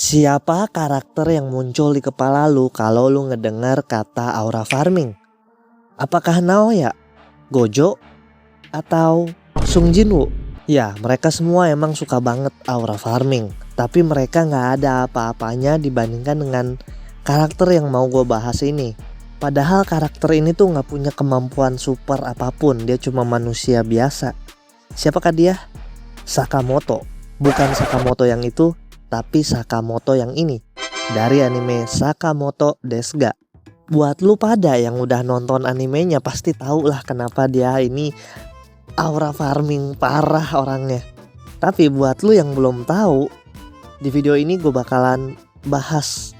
Siapa karakter yang muncul di kepala lu kalau lu ngedengar kata aura farming? Apakah Naoya, Gojo, atau Sung Jinwoo? Ya, mereka semua emang suka banget aura farming, tapi mereka nggak ada apa-apanya dibandingkan dengan karakter yang mau gue bahas ini. Padahal karakter ini tuh nggak punya kemampuan super apapun, dia cuma manusia biasa. Siapakah dia? Sakamoto. Bukan Sakamoto yang itu, tapi Sakamoto yang ini, dari anime Sakamoto Desu Ga. Buat lu pada yang udah nonton animenya pasti tahu lah kenapa dia ini aura farming parah orangnya. Tapi buat lu yang belum tahu, di video ini gue bakalan bahas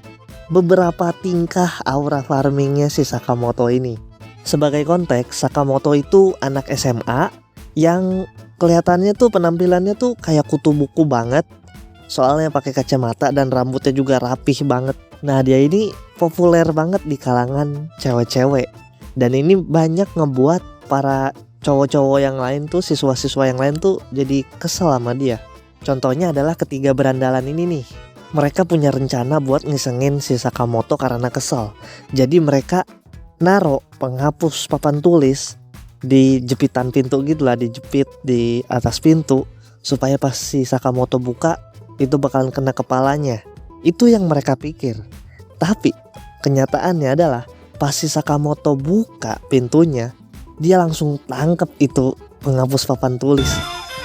beberapa tingkah aura farmingnya si Sakamoto ini. Sebagai konteks, Sakamoto itu anak SMA yang kelihatannya tuh penampilannya tuh kayak kutu buku banget. Soalnya pakai kacamata dan rambutnya juga rapih banget. Nah, dia ini populer banget di kalangan cewek-cewek. Dan ini banyak ngebuat para cowok-cowok yang lain tuh, siswa-siswa yang lain tuh jadi kesel sama dia. Contohnya adalah ketiga berandalan ini nih. Mereka punya rencana buat ngisengin si Sakamoto karena kesel. Jadi mereka naro penghapus papan tulis di jepitan pintu gitu lah, dijepit di atas pintu supaya pas si Sakamoto buka itu bakalan kena kepalanya. Itu yang mereka pikir. Tapi kenyataannya adalah pas si Sakamoto buka pintunya, dia langsung tangkep itu penghapus papan tulis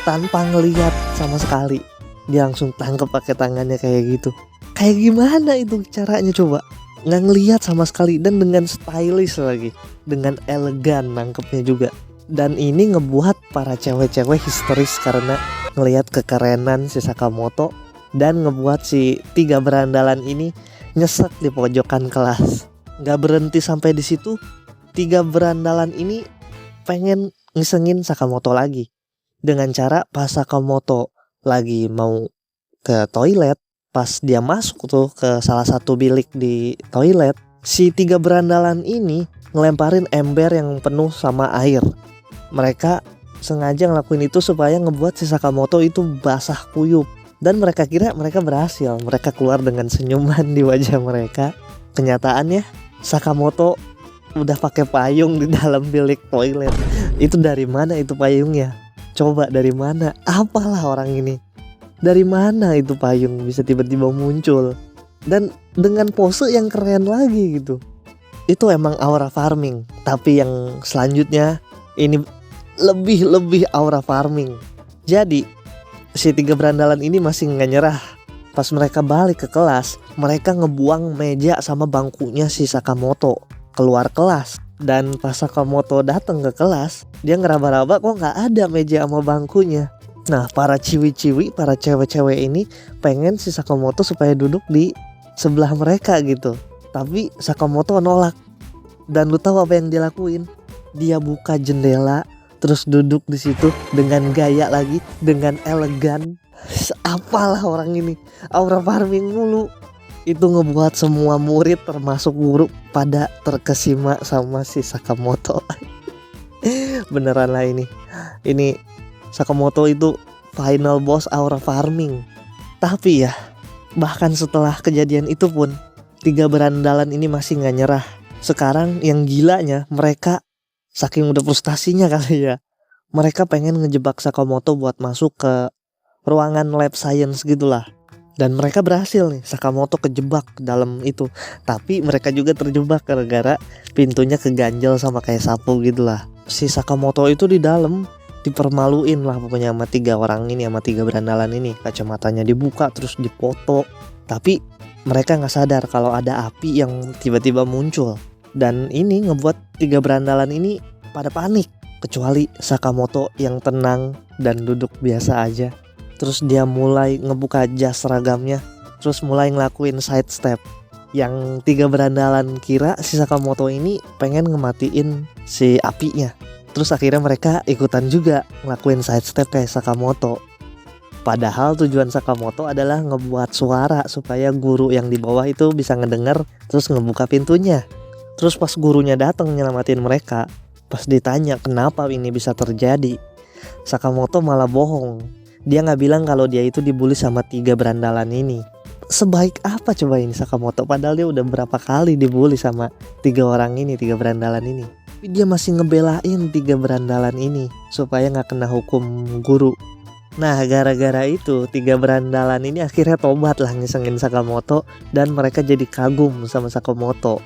tanpa ngelihat sama sekali. Dia langsung tangkep pakai tangannya kayak gitu. Kayak gimana itu caranya coba? Nggak ngelihat sama sekali dan dengan stylish lagi, dengan elegan nangkepnya juga. Dan ini ngebuat para cewek-cewek histeris karena ngelihat kekerenan si Sakamoto, dan ngebuat si tiga berandalan ini nyesek di pojokan kelas. Nggak berhenti sampai di situ, tiga berandalan ini pengen ngisengin Sakamoto lagi dengan cara pas Sakamoto lagi mau ke toilet, pas dia masuk tuh ke salah satu bilik di toilet, si tiga berandalan ini ngelemparin ember yang penuh sama air. Mereka sengaja ngelakuin itu supaya ngebuat si Sakamoto itu basah kuyup. Dan mereka kira mereka berhasil. Mereka keluar dengan senyuman di wajah mereka. Kenyataannya Sakamoto udah pakai payung di dalam bilik toilet. Itu dari mana itu payungnya? Coba dari mana? Apalah orang ini? Dari mana itu payung bisa tiba-tiba muncul? Dan dengan pose yang keren lagi gitu. Itu emang aura farming. Tapi yang selanjutnya ini lebih aura farming. Jadi si tiga berandalan ini masih nggak nyerah. Pas mereka balik ke kelas, mereka ngebuang meja sama bangkunya si Sakamoto keluar kelas. Dan pas Sakamoto datang ke kelas, dia ngeraba-raba kok nggak ada meja sama bangkunya. Nah, para ciwi-ciwi, para cewek-cewek ini pengen si Sakamoto supaya duduk di sebelah mereka gitu. Tapi Sakamoto nolak. Dan lu tahu apa yang dia lakuin? Dia buka jendela, terus duduk di situ dengan gaya lagi, dengan elegan. Apalah orang ini, aura farming mulu. Itu ngebuat semua murid termasuk guru pada terkesima sama si Sakamoto. Beneran lah ini. Ini Sakamoto itu final boss aura farming. Tapi ya, bahkan setelah kejadian itu pun tiga berandalan ini masih gak nyerah. Sekarang yang gilanya mereka saking udah frustasinya kali ya, mereka pengen ngejebak Sakamoto buat masuk ke ruangan lab science gitulah. Dan mereka berhasil nih, Sakamoto kejebak dalam itu. Tapi mereka juga terjebak gara-gara pintunya keganjel sama kayak sapu gitulah. Si Sakamoto itu di dalam dipermaluin lah pokoknya sama tiga orang ini, sama tiga berandalan ini. Kacamatanya dibuka terus dipoto. Tapi mereka gak sadar kalau ada api yang tiba-tiba muncul. Dan ini ngebuat tiga berandalan ini pada panik. Kecuali Sakamoto yang tenang dan duduk biasa aja. Terus dia mulai ngebuka jas seragamnya, terus mulai ngelakuin side step. Yang tiga berandalan kira si Sakamoto ini pengen ngematiin si apinya. Terus akhirnya mereka ikutan juga ngelakuin side step kayak Sakamoto. Padahal tujuan Sakamoto adalah ngebuat suara supaya guru yang di bawah itu bisa ngedenger, terus ngebuka pintunya. Terus pas gurunya datang nyelamatin mereka, pas ditanya kenapa ini bisa terjadi, Sakamoto malah bohong. Dia gak bilang kalau dia itu dibully sama tiga berandalan ini. sebaik apa coba ini Sakamoto, padahal dia udah berapa kali dibully sama 3 berandalan ini. Tapi dia masih ngebelain 3 berandalan ini supaya gak kena hukum guru. Nah gara-gara itu 3 berandalan ini akhirnya tobat lah ngisengin Sakamoto, dan mereka jadi kagum sama Sakamoto.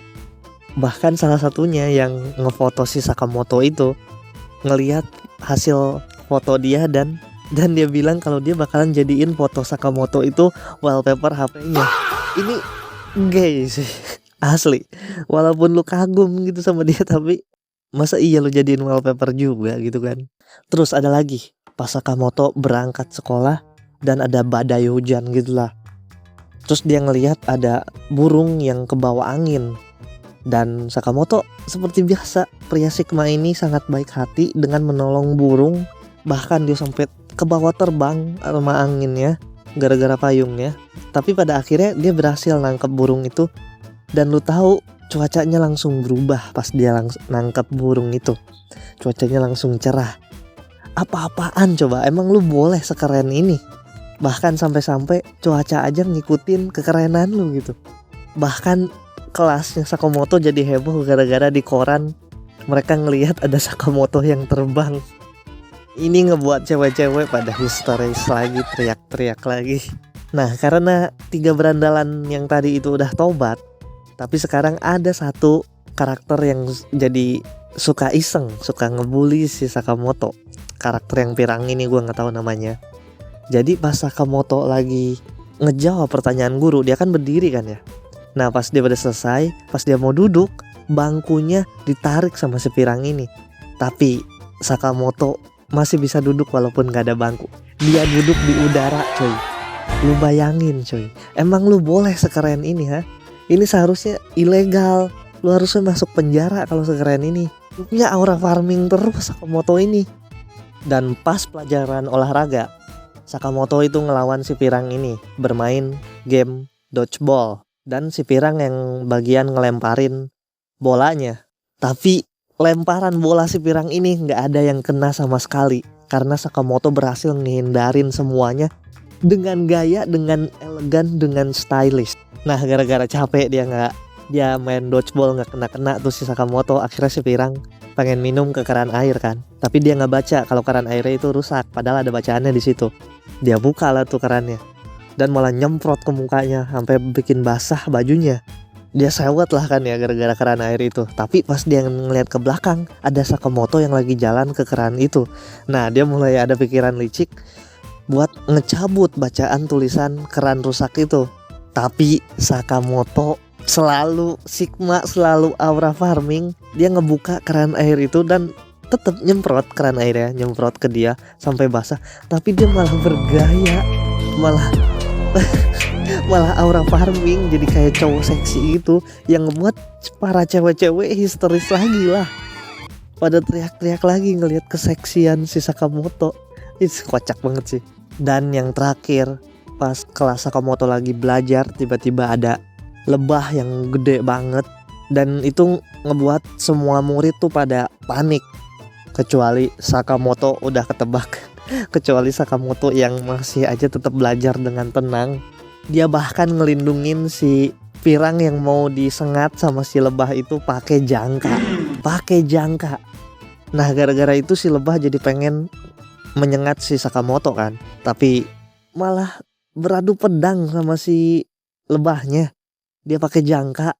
Bahkan salah satunya yang ngefoto si Sakamoto itu ngelihat hasil foto dia, dan dia bilang kalau dia bakalan jadiin foto Sakamoto itu wallpaper HP-nya. Ini gay sih asli. Walaupun lu kagum gitu sama dia, tapi masa iya lu jadiin wallpaper juga gitu kan. Terus ada lagi pas Sakamoto berangkat sekolah dan ada badai hujan gitulah. Terus dia ngelihat ada burung yang kebawa angin. Dan Sakamoto seperti biasa, pria Sigma ini sangat baik hati dengan menolong burung. Bahkan dia sampai kebawa terbang sama anginnya gara-gara payungnya. Tapi pada akhirnya dia berhasil nangkep burung itu. Dan lu tahu cuacanya langsung berubah pas dia nangkep burung itu. Cuacanya langsung cerah. Apa-apaan coba, emang lu boleh sekeren ini? Bahkan sampai-sampai cuaca aja ngikutin kekerenan lu gitu. Bahkan kelasnya Sakamoto jadi heboh gara-gara di koran mereka ngelihat ada Sakamoto yang terbang. Ini ngebuat cewek-cewek pada histeris lagi, teriak-teriak lagi. Nah karena 3 berandalan yang tadi itu udah tobat, tapi sekarang ada satu karakter yang jadi suka iseng, suka ngebully si Sakamoto. Karakter yang pirang ini gue gak tahu namanya. Jadi pas Sakamoto lagi ngejawab pertanyaan guru, dia kan berdiri kan ya. Nah pas dia udah selesai, pas dia mau duduk, bangkunya ditarik sama si pirang ini. Tapi Sakamoto masih bisa duduk walaupun gak ada bangku. Dia duduk di udara coy. Lu bayangin coy, emang lu boleh sekeren ini ha? Ini seharusnya ilegal. Lu harusnya masuk penjara kalau sekeren ini. Lu punya aura farming terus Sakamoto ini. Dan pas pelajaran olahraga, Sakamoto itu ngelawan si pirang ini bermain game dodgeball. Dan si pirang yang bagian ngelemparin bolanya. Tapi lemparan bola si pirang ini gak ada yang kena sama sekali. Karena Sakamoto berhasil ngehindarin semuanya dengan gaya, dengan elegan, dengan stylish. Nah gara-gara capek dia main dodgeball gak kena-kena tuh si Sakamoto. Akhirnya si pirang pengen minum ke keran air kan. Tapi dia gak baca kalau keran airnya itu rusak. Padahal ada bacaannya di situ. Dia buka lah tuh kerannya. Dan malah nyemprot ke mukanya sampai bikin basah bajunya. Dia sewet lah kan ya gara-gara keran air itu. Tapi pas dia ngeliat ke belakang, ada Sakamoto yang lagi jalan ke keran itu. Nah dia mulai ada pikiran licik buat ngecabut bacaan tulisan keran rusak itu. Tapi Sakamoto selalu Sigma, selalu aura farming. Dia ngebuka keran air itu dan tetap nyemprot keran airnya, nyemprot ke dia sampai basah. Tapi dia malah bergaya, malah aura farming, jadi kayak cowok seksi itu, yang ngebuat para cewek-cewek histeris lagi lah. Pada teriak-teriak lagi ngelihat keseksian si Sakamoto. Itu kocak banget sih. Dan yang terakhir, pas kelas Sakamoto lagi belajar, tiba-tiba ada lebah yang gede banget. Dan itu ngebuat semua murid tuh pada panik. Kecuali Sakamoto udah ketebak. Kecuali Sakamoto yang masih aja tetap belajar dengan tenang. Dia bahkan ngelindungin si pirang yang mau disengat sama si lebah itu pakai jangka. Nah gara-gara itu si lebah jadi pengen menyengat si Sakamoto kan. Tapi malah beradu pedang sama si lebahnya. Dia pakai jangka.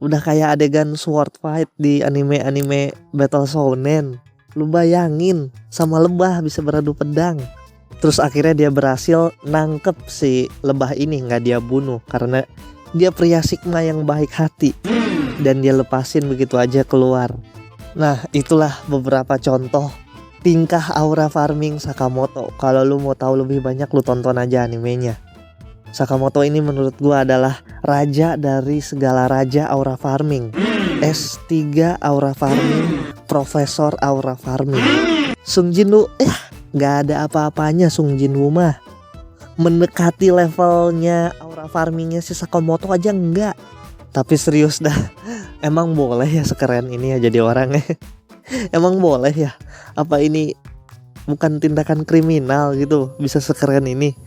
Udah kayak adegan sword fight di anime battle shonen. Lu bayangin sama lebah bisa beradu pedang. Terus akhirnya dia berhasil nangkep si lebah ini, gak dia bunuh karena dia pria Sigma yang baik hati. Dan dia lepasin begitu aja keluar. Nah itulah beberapa contoh tingkah aura farming Sakamoto. Kalau lu mau tahu lebih banyak, lu tonton aja animenya. Sakamoto ini menurut gua adalah raja dari segala raja aura farming. S3 aura farming, profesor aura farming. Sung Jinwoo gak ada apa-apanya. Sung Jinwoo mah mendekati levelnya aura farmingnya si Sakamoto aja enggak. Tapi serius dah, emang boleh ya sekeren ini ya jadi orangnya? Emang boleh ya? Apa ini bukan tindakan kriminal gitu bisa sekeren ini?